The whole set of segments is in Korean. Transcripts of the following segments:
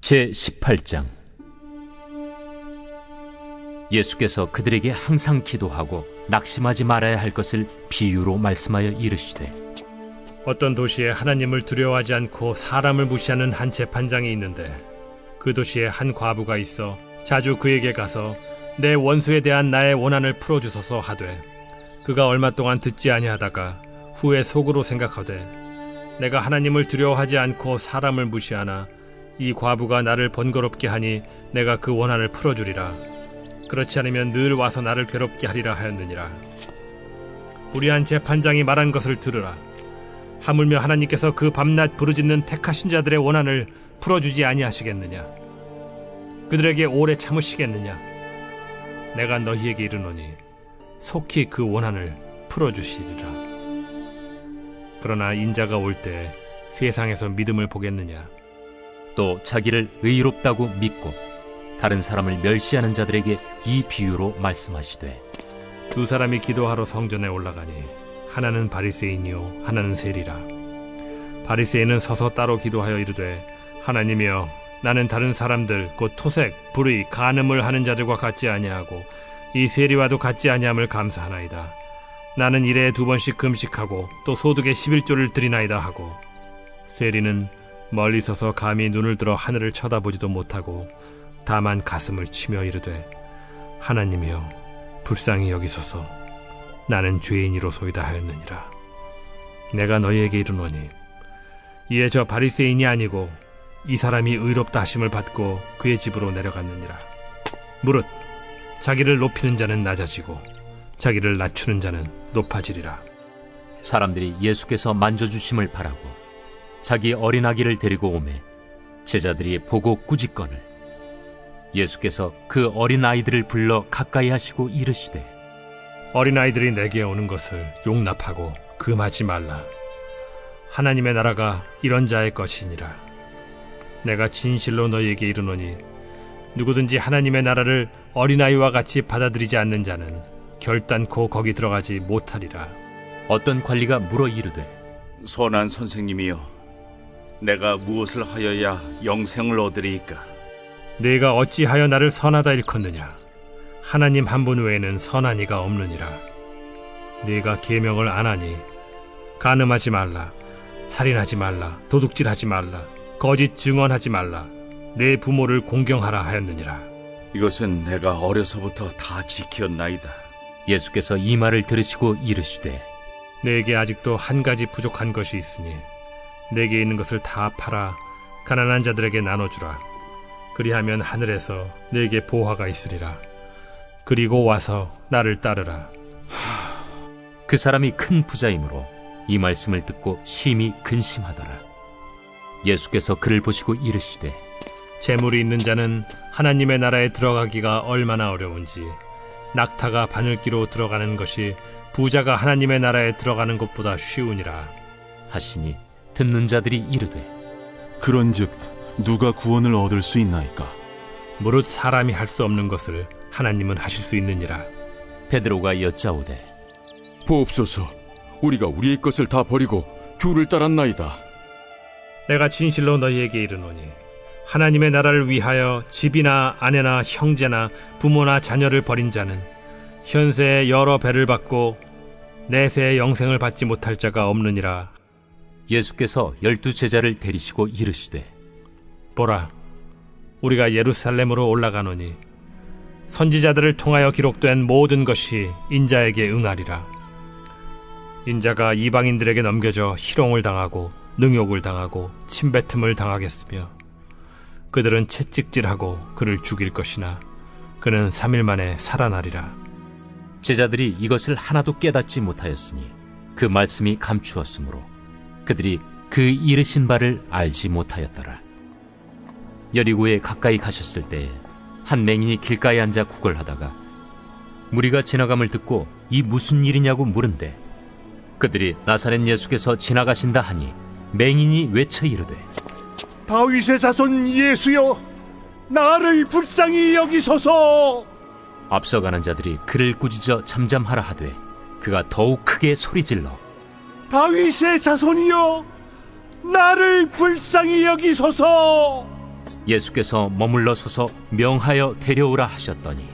제18장. 예수께서 그들에게 항상 기도하고 낙심하지 말아야 할 것을 비유로 말씀하여 이르시되, 어떤 도시에 하나님을 두려워하지 않고 사람을 무시하는 한 재판장이 있는데, 그 도시에 한 과부가 있어 자주 그에게 가서 내 원수에 대한 나의 원한을 풀어주소서 하되, 그가 얼마 동안 듣지 아니하다가 후에 속으로 생각하되, 내가 하나님을 두려워하지 않고 사람을 무시하나 이 과부가 나를 번거롭게 하니 내가 그 원한을 풀어주리라. 그렇지 않으면 늘 와서 나를 괴롭게 하리라 하였느니라. 불의한 재판장이 말한 것을 들으라. 하물며 하나님께서 그 밤낮 부르짖는 택하신 자들의 원한을 풀어주지 아니하시겠느냐? 그들에게 오래 참으시겠느냐? 내가 너희에게 이르노니 속히 그 원한을 풀어주시리라. 그러나 인자가 올 때 세상에서 믿음을 보겠느냐? 또 자기를 의롭다고 믿고 다른 사람을 멸시하는 자들에게 이 비유로 말씀하시되, 두 사람이 기도하러 성전에 올라가니 하나는 바리새인이요 하나는 세리라. 바리새인은 서서 따로 기도하여 이르되, 하나님이여, 나는 다른 사람들 곧 토색, 불의, 간음을 하는 자들과 같지 아니하고 이 세리와도 같지 아니함을 감사하나이다. 나는 일에 2번씩 금식하고 또 소득의 11조를 드리나이다 하고, 세리는 멀리 서서 감히 눈을 들어 하늘을 쳐다보지도 못하고 다만 가슴을 치며 이르되, 하나님이여, 불쌍히 여기소서. 나는 죄인이로소이다 하였느니라. 내가 너희에게 이르노니 이에 저 바리새인이 아니고 이 사람이 의롭다 하심을 받고 그의 집으로 내려갔느니라. 무릇 자기를 높이는 자는 낮아지고 자기를 낮추는 자는 높아지리라. 사람들이 예수께서 만져주심을 바라고 자기 어린아기를 데리고 오매 제자들이 보고 꾸짖거늘, 예수께서 그 어린아이들을 불러 가까이 하시고 이르시되, 어린아이들이 내게 오는 것을 용납하고 금하지 말라. 하나님의 나라가 이런 자의 것이니라. 내가 진실로 너희에게 이르노니 누구든지 하나님의 나라를 어린아이와 같이 받아들이지 않는 자는 결단코 거기 들어가지 못하리라. 어떤 관리가 물어 이르되, 선한 선생님이여, 내가 무엇을 하여야 영생을 얻으리이까? 네가 어찌하여 나를 선하다 일컫느냐? 하나님 한 분 외에는 선한 이가 없느니라. 네가 계명을 안 하니 간음하지 말라, 살인하지 말라, 도둑질하지 말라, 거짓 증언하지 말라, 내 부모를 공경하라 하였느니라. 이것은 내가 어려서부터 다 지켰나이다. 예수께서 이 말을 들으시고 이르시되, 내게 아직도 한 가지 부족한 것이 있으니 내게 있는 것을 다 팔아 가난한 자들에게 나눠주라. 그리하면 하늘에서 내게 보화가 있으리라. 그리고 와서 나를 따르라. 그 사람이 큰 부자이므로 이 말씀을 듣고 심히 근심하더라. 예수께서 그를 보시고 이르시되, 재물이 있는 자는 하나님의 나라에 들어가기가 얼마나 어려운지, 낙타가 바늘기로 들어가는 것이 부자가 하나님의 나라에 들어가는 것보다 쉬우니라 하시니 듣는 자들이 이르되, 그런즉 누가 구원을 얻을 수 있나이까? 무릇 사람이 할 수 없는 것을 하나님은 하실 수 있느니라. 베드로가 여짜오되, 보옵소서, 우리가 우리의 것을 다 버리고 주를 따랐나이다. 내가 진실로 너희에게 이르노니 하나님의 나라를 위하여 집이나 아내나 형제나 부모나 자녀를 버린 자는 현세에 여러 배를 받고 내세의 영생을 받지 못할 자가 없느니라. 예수께서 12 제자를 데리시고 이르시되, 보라, 우리가 예루살렘으로 올라가노니 선지자들을 통하여 기록된 모든 것이 인자에게 응하리라. 인자가 이방인들에게 넘겨져 희롱을 당하고 능욕을 당하고 침뱉음을 당하겠으며 그들은 채찍질하고 그를 죽일 것이나 그는 3일 만에 살아나리라. 제자들이 이것을 하나도 깨닫지 못하였으니 그 말씀이 감추었으므로 그들이 그 이르신 바를 알지 못하였더라. 여리고에 가까이 가셨을 때에 한 맹인이 길가에 앉아 구걸하다가 무리가 지나감을 듣고 이 무슨 일이냐고 물은데, 그들이 나사렛 예수께서 지나가신다 하니 맹인이 외쳐 이르되, 다윗의 자손 예수여, 나를 불쌍히 여기소서. 앞서가는 자들이 그를 꾸짖어 잠잠하라 하되 그가 더욱 크게 소리질러, 다윗의 자손이여, 나를 불쌍히 여기소서. 예수께서 머물러 서서 명하여 데려오라 하셨더니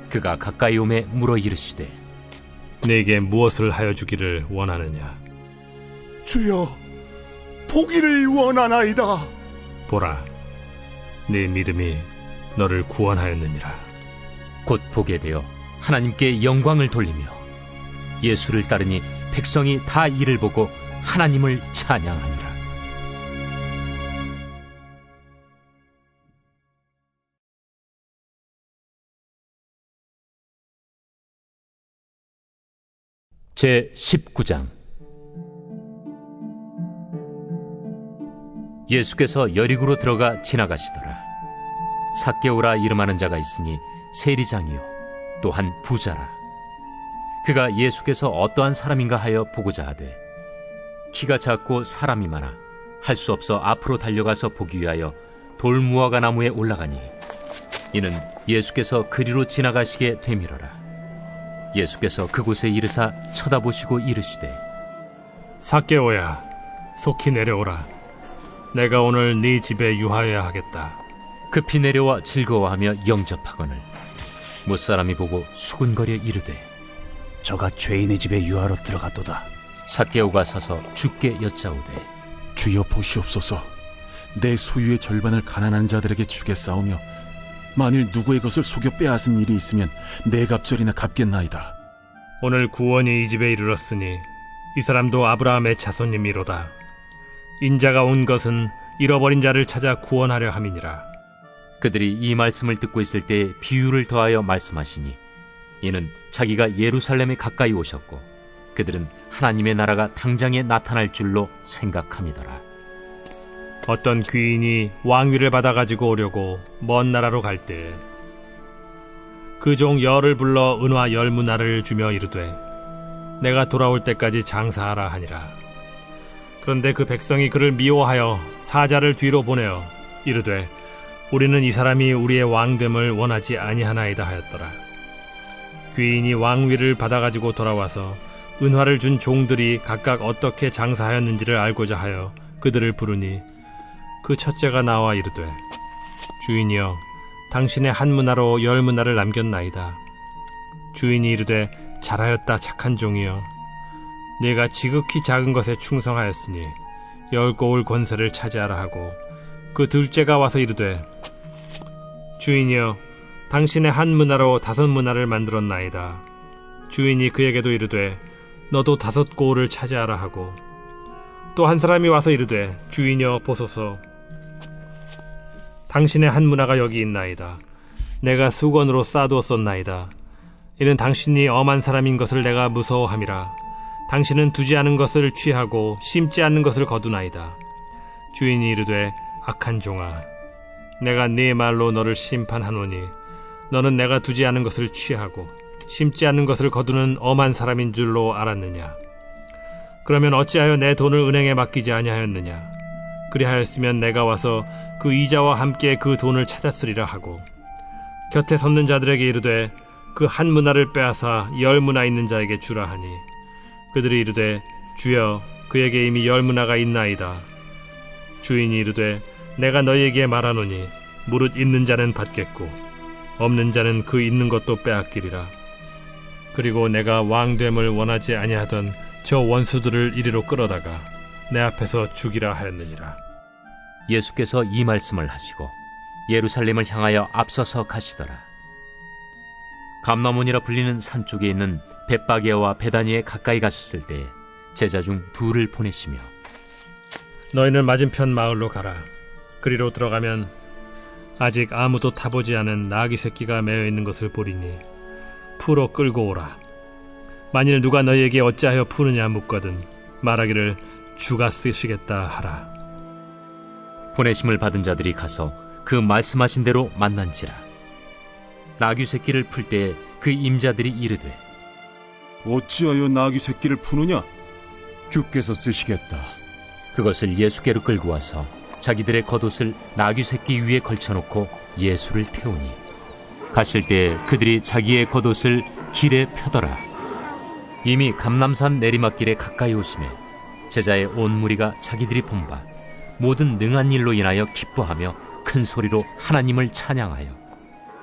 그가 가까이 오매 물어 이르시되 네게 무엇을 하여 주기를 원하느냐? 주여, 보기를 원하나이다. 보라, 네 믿음이 너를 구원하였느니라. 곧 보게 되어 하나님께 영광을 돌리며 예수를 따르니 백성이 다 이를 보고 하나님을 찬양하니라. 제 19장. 예수께서 여리고로 들어가 지나가시더라. 삭개오라 이름하는 자가 있으니 세리장이요 또한 부자라. 그가 예수께서 어떠한 사람인가 하여 보고자 하되 키가 작고 사람이 많아 할 수 없어 앞으로 달려가서 보기 위하여 돌무화과 나무에 올라가니 이는 예수께서 그리로 지나가시게 되밀어라. 예수께서 그곳에 이르사 쳐다보시고 이르시되 삭개오야, 속히 내려오라. 내가 오늘 네 집에 유하여야 하겠다. 급히 내려와 즐거워하며 영접하거늘 못사람이 보고 수군거려 이르되 저가 죄인의 집에 유하러 들어갔도다. 삭개오가 서서 주께 여짜오되 주여 보시옵소서. 내 소유의 절반을 가난한 자들에게 주겠사오며 만일 누구의 것을 속여 빼앗은 일이 있으면 네 갑절이나 갚겠나이다. 오늘 구원이 이 집에 이르렀으니 이 사람도 아브라함의 자손님이로다. 인자가 온 것은 잃어버린 자를 찾아 구원하려 함이니라. 그들이 이 말씀을 듣고 있을 때 비유를 더하여 말씀하시니 이는 자기가 예루살렘에 가까이 오셨고 그들은 하나님의 나라가 당장에 나타날 줄로 생각함이더라. 어떤 귀인이 왕위를 받아가지고 오려고 먼 나라로 갈 때 그 종 열을 불러 은화 10문화를 주며 이르되 내가 돌아올 때까지 장사하라 하니라. 그런데 그 백성이 그를 미워하여 사자를 뒤로 보내어 이르되 우리는 이 사람이 우리의 왕됨을 원하지 아니하나이다 하였더라. 귀인이 왕위를 받아가지고 돌아와서 은화를 준 종들이 각각 어떻게 장사하였는지를 알고자 하여 그들을 부르니 그 첫째가 나와 이르되 주인이여, 당신의 한 문화로 10문화를 남겼나이다. 주인이 이르되 잘하였다 착한 종이여, 네가 지극히 작은 것에 충성하였으니 10고을 권세를 차지하라 하고 그 둘째가 와서 이르되 주인이여, 당신의 한 문화로 5문화를 만들었나이다. 주인이 그에게도 이르되 너도 5고을을 차지하라 하고 또 한 사람이 와서 이르되 주인이여 보소서, 당신의 한 문화가 여기 있나이다. 내가 수건으로 싸두었었나이다. 이는 당신이 엄한 사람인 것을 내가 무서워함이라. 당신은 두지 않은 것을 취하고 심지 않는 것을 거두나이다. 주인이 이르되 악한 종아, 내가 네 말로 너를 심판하노니 너는 내가 두지 않은 것을 취하고 심지 않는 것을 거두는 엄한 사람인 줄로 알았느냐? 그러면 어찌하여 내 돈을 은행에 맡기지 아니하였느냐? 그리하였으면 내가 와서 그 이자와 함께 그 돈을 찾았으리라 하고 곁에 섰는 자들에게 이르되 그 한 문화를 빼앗아 10문화 있는 자에게 주라 하니 그들이 이르되 주여, 그에게 이미 10문화가 있나이다. 주인이 이르되 내가 너희에게 말하노니 무릇 있는 자는 받겠고 없는 자는 그 있는 것도 빼앗기리라. 그리고 내가 왕됨을 원하지 아니하던 저 원수들을 이리로 끌어다가 내 앞에서 죽이라 하였느니라. 예수께서 이 말씀을 하시고 예루살렘을 향하여 앞서서 가시더라. 감나몬이라 불리는 산 쪽에 있는 벳바게와 베다니에 가까이 가셨을 때 제자 중 둘을 보내시며 너희는 맞은편 마을로 가라. 그리로 들어가면 아직 아무도 타보지 않은 나귀 새끼가 매여 있는 것을 보리니 풀어 끌고 오라. 만일 누가 너희에게 어찌하여 푸느냐 묻거든 말하기를 주가 쓰시겠다 하라. 보내심을 받은 자들이 가서 그 말씀하신 대로 만난지라. 나귀 새끼를 풀 때에 그 임자들이 이르되 어찌하여 나귀 새끼를 푸느냐? 주께서 쓰시겠다. 그것을 예수께로 끌고 와서 자기들의 겉옷을 나귀 새끼 위에 걸쳐놓고 예수를 태우니 가실 때에 그들이 자기의 겉옷을 길에 펴더라. 이미 감람산 내리막길에 가까이 오심에 제자의 온 무리가 자기들이 본 바 모든 능한 일로 인하여 기뻐하며 큰 소리로 하나님을 찬양하여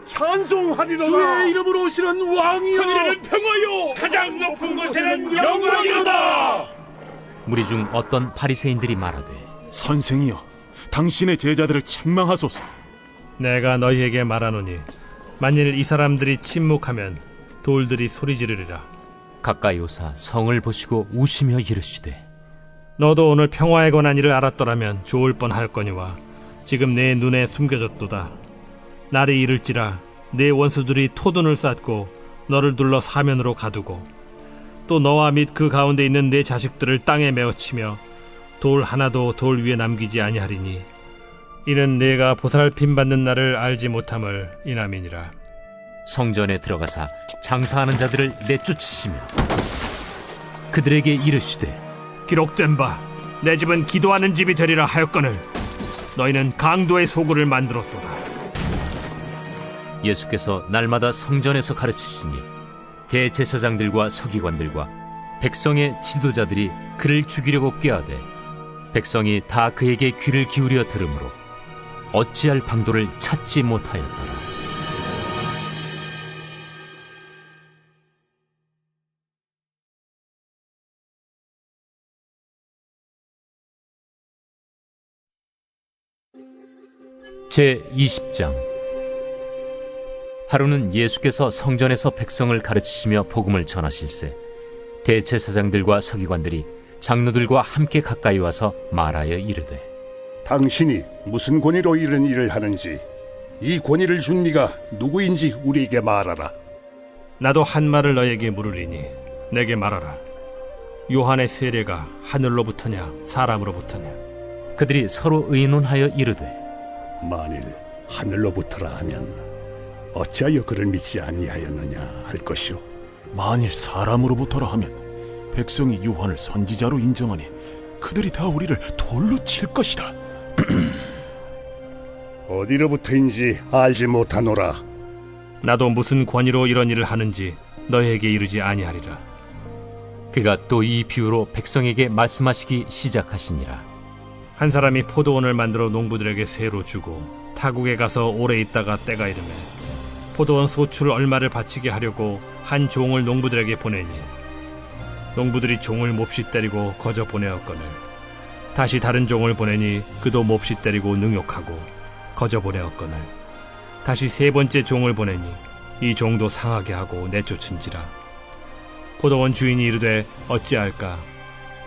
찬송하리로다. 주의 이름으로 오시는 왕이여, 하늘에는 평화요, 가장 높은 곳에는 영광이로다. 무리 중 어떤 바리새인들이 말하되 선생이여, 당신의 제자들을 책망하소서. 내가 너희에게 말하노니 만일 이 사람들이 침묵하면 돌들이 소리 지르리라. 가까이 오사 성을 보시고 우시며 이르시되 너도 오늘 평화에 관한 일을 알았더라면 좋을 뻔하였거니와 지금 내 눈에 숨겨졌도다. 날이 이를지라 내 원수들이 토둔을 쌓고 너를 둘러 사면으로 가두고 또 너와 및 그 가운데 있는 내 자식들을 땅에 메어치며 돌 하나도 돌 위에 남기지 아니하리니 이는 내가 보살핌 받는 날을 알지 못함을 인함이니라. 성전에 들어가사 장사하는 자들을 내쫓으시며 그들에게 이르시되 기록된 바 내 집은 기도하는 집이 되리라 하였거늘 너희는 강도의 소굴을 만들었도다. 예수께서 날마다 성전에서 가르치시니 대제사장들과 서기관들과 백성의 지도자들이 그를 죽이려고 꾀하되 백성이 다 그에게 귀를 기울여 들으므로 어찌할 방도를 찾지 못하였더라. 제20장. 하루는 예수께서 성전에서 백성을 가르치시며 복음을 전하실세 대제사장들과 서기관들이 장로들과 함께 가까이 와서 말하여 이르되 당신이 무슨 권위로 이런 일을 하는지, 이 권위를 준 네가 누구인지 우리에게 말하라. 나도 한 말을 너에게 물으리니 내게 말하라. 요한의 세례가 하늘로부터냐 사람으로부터냐? 그들이 서로 의논하여 이르되 만일 하늘로부터라 하면 어찌하여 그를 믿지 아니하였느냐 할 것이요, 만일 사람으로부터라 하면 백성이 요한을 선지자로 인정하니 그들이 다 우리를 돌로 칠 것이라. 어디로부터인지 알지 못하노라. 나도 무슨 권위로 이런 일을 하는지 너희에게 이르지 아니하리라. 그가 또 이 비유로 백성에게 말씀하시기 시작하시니라. 한 사람이 포도원을 만들어 농부들에게 세로 주고 타국에 가서 오래 있다가 때가 이르매 포도원 소출 얼마를 바치게 하려고 한 종을 농부들에게 보내니 농부들이 종을 몹시 때리고 거저 보내었거늘 다시 다른 종을 보내니 그도 몹시 때리고 능욕하고 거저 보내었거늘 다시 세 번째 종을 보내니 이 종도 상하게 하고 내쫓은지라. 포도원 주인이 이르되 어찌할까?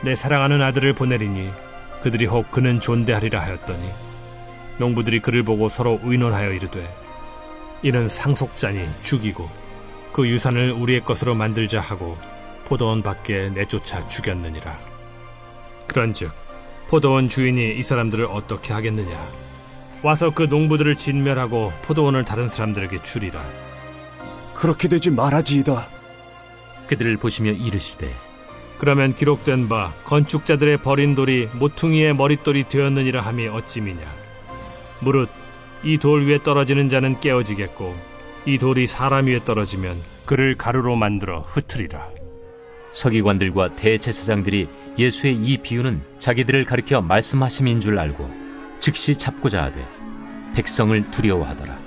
내 사랑하는 아들을 보내리니 그들이 혹 그는 존대하리라 하였더니 농부들이 그를 보고 서로 의논하여 이르되 이는 상속자니 죽이고 그 유산을 우리의 것으로 만들자 하고 포도원 밖에 내쫓아 죽였느니라. 그런즉 포도원 주인이 이 사람들을 어떻게 하겠느냐? 와서 그 농부들을 진멸하고 포도원을 다른 사람들에게 주리라. 그렇게 되지 말아지이다. 그들을 보시며 이르시되 그러면 기록된 바 건축자들의 버린 돌이 모퉁이의 머릿돌이 되었느니라 함이 어찌미냐? 무릇 이 돌 위에 떨어지는 자는 깨어지겠고 이 돌이 사람 위에 떨어지면 그를 가루로 만들어 흩으리라. 서기관들과 대제사장들이 예수의 이 비유는 자기들을 가리켜 말씀하심인 줄 알고 즉시 잡고자 하되 백성을 두려워하더라.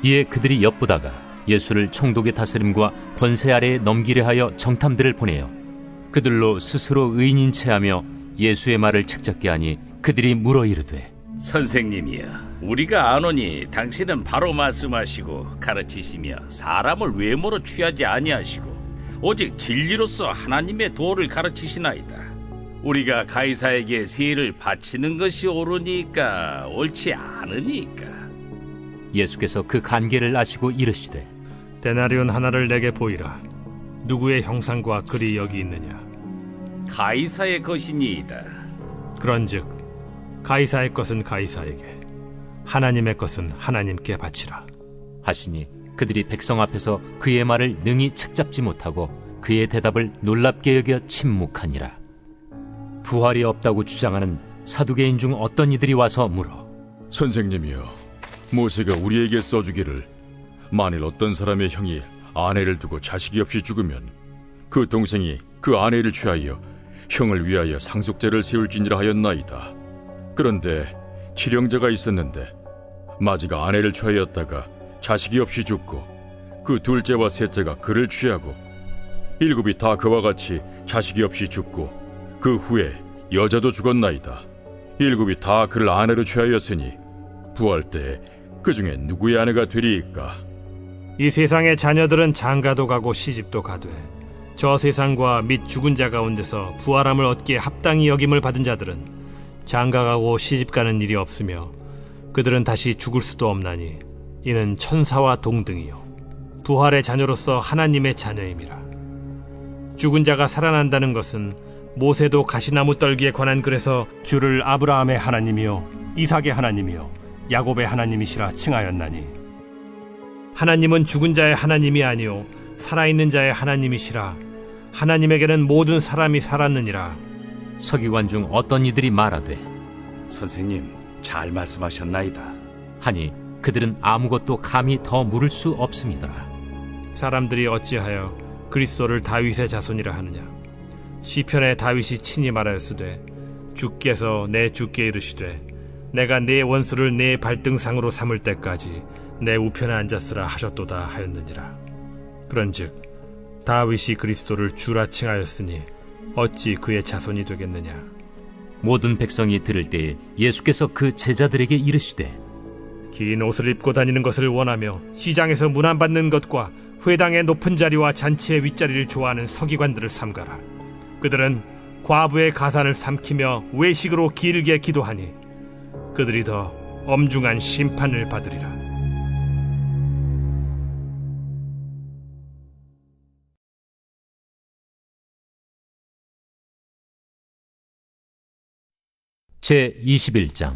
이에 그들이 엿보다가 예수를 총독의 다스림과 권세 아래에 넘기려 하여 정탐들을 보내어 그들로 스스로 의인인 체하며 예수의 말을 책잡게 하니 그들이 물어 이르되 선생님이여, 우리가 아노니 당신은 바로 말씀하시고 가르치시며 사람을 외모로 취하지 아니하시고 오직 진리로서 하나님의 도를 가르치시나이다. 우리가 가이사에게 세를 바치는 것이 옳으니까 옳지 않으니까. 예수께서 그 간계를 아시고 이르시되 데나리온 하나를 내게 보이라. 누구의 형상과 글이 여기 있느냐? 가이사의 것이니이다. 그런즉 가이사의 것은 가이사에게, 하나님의 것은 하나님께 바치라. 하시니 그들이 백성 앞에서 그의 말을 능히 책잡지 못하고 그의 대답을 놀랍게 여겨 침묵하니라. 부활이 없다고 주장하는 사두개인 중 어떤 이들이 와서 물어 선생님이여, 모세가 우리에게 써주기를 만일 어떤 사람의 형이 아내를 두고 자식이 없이 죽으면 그 동생이 그 아내를 취하여 형을 위하여 상속제를 세울지니라 하였나이다. 그런데 칠형제가 있었는데 마지가 아내를 취하였다가 자식이 없이 죽고 그 둘째와 셋째가 그를 취하고 일곱이 다 그와 같이 자식이 없이 죽고 그 후에 여자도 죽었나이다. 일곱이 다 그를 아내로 취하였으니 부활 때에 그 중에 누구의 아내가 되리이까? 이 세상의 자녀들은 장가도 가고 시집도 가되 저 세상과 및 죽은 자 가운데서 부활함을 얻기에 합당히 여김을 받은 자들은 장가가고 시집가는 일이 없으며 그들은 다시 죽을 수도 없나니 이는 천사와 동등이요 부활의 자녀로서 하나님의 자녀임이라. 죽은 자가 살아난다는 것은 모세도 가시나무 떨기에 관한 글에서 주를 아브라함의 하나님이요 이삭의 하나님이요 야곱의 하나님이시라 칭하였나니 하나님은 죽은 자의 하나님이 아니요 살아있는 자의 하나님이시라. 하나님에게는 모든 사람이 살았느니라. 서기관 중 어떤 이들이 말하되 선생님, 잘 말씀하셨나이다. 하니 그들은 아무것도 감히 더 물을 수 없음이더라. 사람들이 어찌하여 그리스도를 다윗의 자손이라 하느냐. 시편에 다윗이 친히 말하였으되 주께서 내 주께 이르시되 내가 네 원수를 네 발등상으로 삼을 때까지 내 우편에 앉았으라 하셨도다 하였느니라. 그런즉 다윗이 그리스도를 주라 칭하였으니 어찌 그의 자손이 되겠느냐. 모든 백성이 들을 때에 예수께서 그 제자들에게 이르시되 긴 옷을 입고 다니는 것을 원하며 시장에서 문안받는 것과 회당의 높은 자리와 잔치의 윗자리를 좋아하는 서기관들을 삼가라. 그들은 과부의 가산을 삼키며 외식으로 길게 기도하니 그들이 더 엄중한 심판을 받으리라. 제 21장.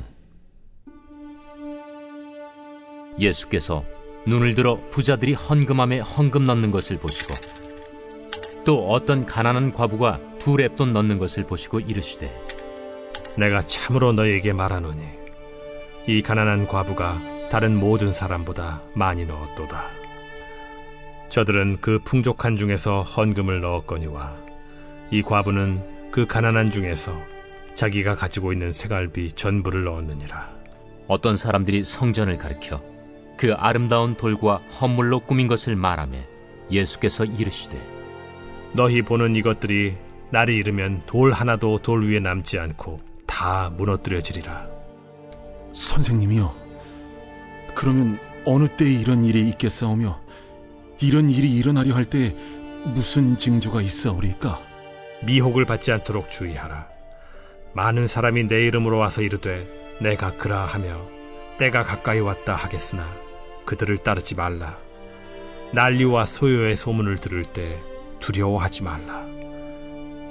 예수께서 눈을 들어 부자들이 헌금함에 헌금 넣는 것을 보시고 또 어떤 가난한 과부가 두 렙돈 넣는 것을 보시고 이르시되 내가 참으로 너희에게 말하노니 이 가난한 과부가 다른 모든 사람보다 많이 넣었도다. 저들은 그 풍족한 중에서 헌금을 넣었거니와 이 과부는 그 가난한 중에서 자기가 가지고 있는 생활비 전부를 넣었느니라. 어떤 사람들이 성전을 가리켜 그 아름다운 돌과 헌물로 꾸민 것을 말하며 예수께서 이르시되 너희 보는 이것들이 날이 이르면 돌 하나도 돌 위에 남지 않고 다 무너뜨려지리라. 선생님이요, 그러면 어느 때에 이런 일이 있겠사오며 이런 일이 일어나려 할 때에 무슨 징조가 있사오리까? 미혹을 받지 않도록 주의하라. 많은 사람이 내 이름으로 와서 이르되 내가 그라 하며 때가 가까이 왔다 하겠으나 그들을 따르지 말라. 난리와 소요의 소문을 들을 때 두려워하지 말라.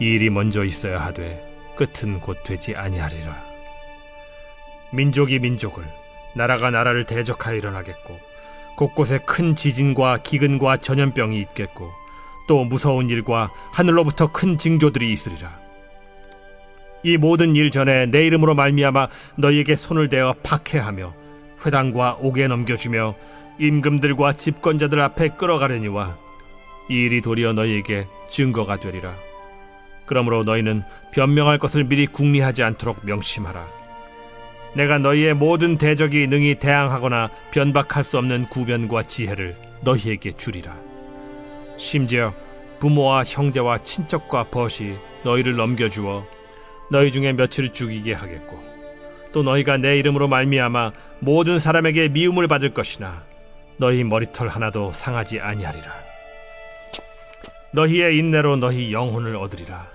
이 일이 먼저 있어야 하되 끝은 곧 되지 아니하리라. 민족이 민족을, 나라가 나라를 대적하여 일어나겠고 곳곳에 큰 지진과 기근과 전염병이 있겠고 또 무서운 일과 하늘로부터 큰 징조들이 있으리라. 이 모든 일 전에 내 이름으로 말미암아 너희에게 손을 대어 박해하며 회당과 옥에 넘겨주며 임금들과 집권자들 앞에 끌어가려니와 이 일이 도리어 너희에게 증거가 되리라. 그러므로 너희는 변명할 것을 미리 궁리하지 않도록 명심하라. 내가 너희의 모든 대적이 능히 대항하거나 변박할 수 없는 구변과 지혜를 너희에게 주리라. 심지어 부모와 형제와 친척과 벗이 너희를 넘겨주어 너희 중에 며칠 죽이게 하겠고 또 너희가 내 이름으로 말미암아 모든 사람에게 미움을 받을 것이나 너희 머리털 하나도 상하지 아니하리라. 너희의 인내로 너희 영혼을 얻으리라.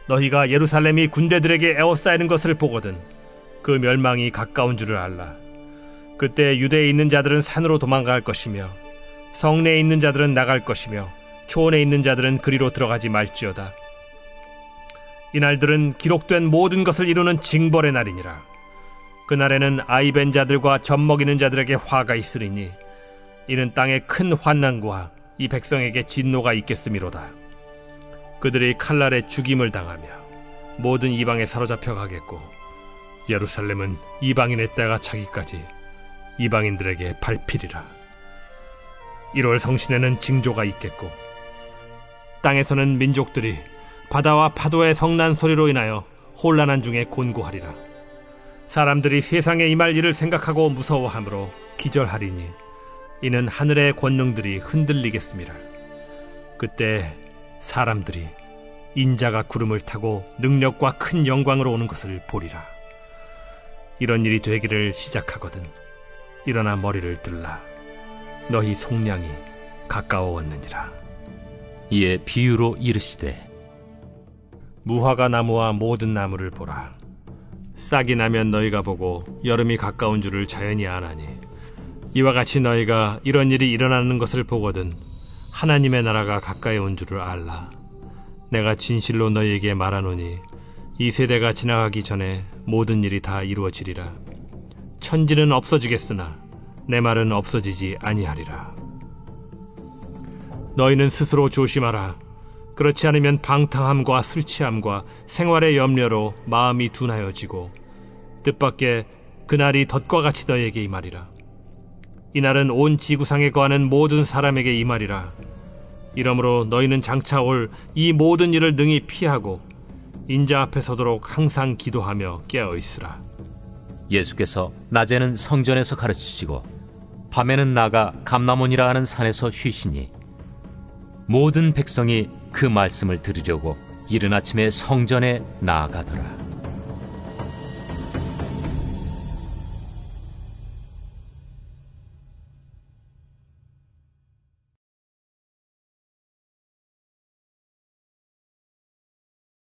너희가 예루살렘이 군대들에게 에워싸이는 것을 보거든 그 멸망이 가까운 줄을 알라. 그때 유대에 있는 자들은 산으로 도망갈 것이며 성내에 있는 자들은 나갈 것이며 초원에 있는 자들은 그리로 들어가지 말지어다. 이날들은 기록된 모든 것을 이루는 징벌의 날이니라. 그날에는 아이 벤 자들과 젖 먹이는 자들에게 화가 있으리니 이는 땅에 큰 환난과 이 백성에게 진노가 있겠음이로다. 그들이 칼날에 죽임을 당하며 모든 이방에 사로잡혀 가겠고 예루살렘은 이방인의 때가 차기까지 이방인들에게 밟히리라. 1월 성신에는 징조가 있겠고 땅에서는 민족들이 바다와 파도의 성난 소리로 인하여 혼란한 중에 곤고하리라. 사람들이 세상에 임할 일을 생각하고 무서워하므로 기절하리니 이는 하늘의 권능들이 흔들리겠습니다. 그때 사람들이 인자가 구름을 타고 능력과 큰 영광으로 오는 것을 보리라. 이런 일이 되기를 시작하거든 일어나 머리를 들라. 너희 속량이 가까워왔느니라. 이에 비유로 이르시되 무화과 나무와 모든 나무를 보라. 싹이 나면 너희가 보고 여름이 가까운 줄을 자연히 아나니 이와 같이 너희가 이런 일이 일어나는 것을 보거든 하나님의 나라가 가까이 온 줄을 알라. 내가 진실로 너희에게 말하노니 이 세대가 지나가기 전에 모든 일이 다 이루어지리라. 천지는 없어지겠으나 내 말은 없어지지 아니하리라. 너희는 스스로 조심하라. 그렇지 않으면 방탕함과 술 취함과 생활의 염려로 마음이 둔하여지고 뜻밖의 그날이 덫과 같이 너희에게 임하리라. 이날은 온 지구상에 거하는 모든 사람에게 임하리라. 이러므로 너희는 장차 올 이 모든 일을 능히 피하고 인자 앞에 서도록 항상 기도하며 깨어있으라. 예수께서 낮에는 성전에서 가르치시고 밤에는 나가 감람원이라 하는 산에서 쉬시니 모든 백성이 그 말씀을 들으려고 이른 아침에 성전에 나아가더라.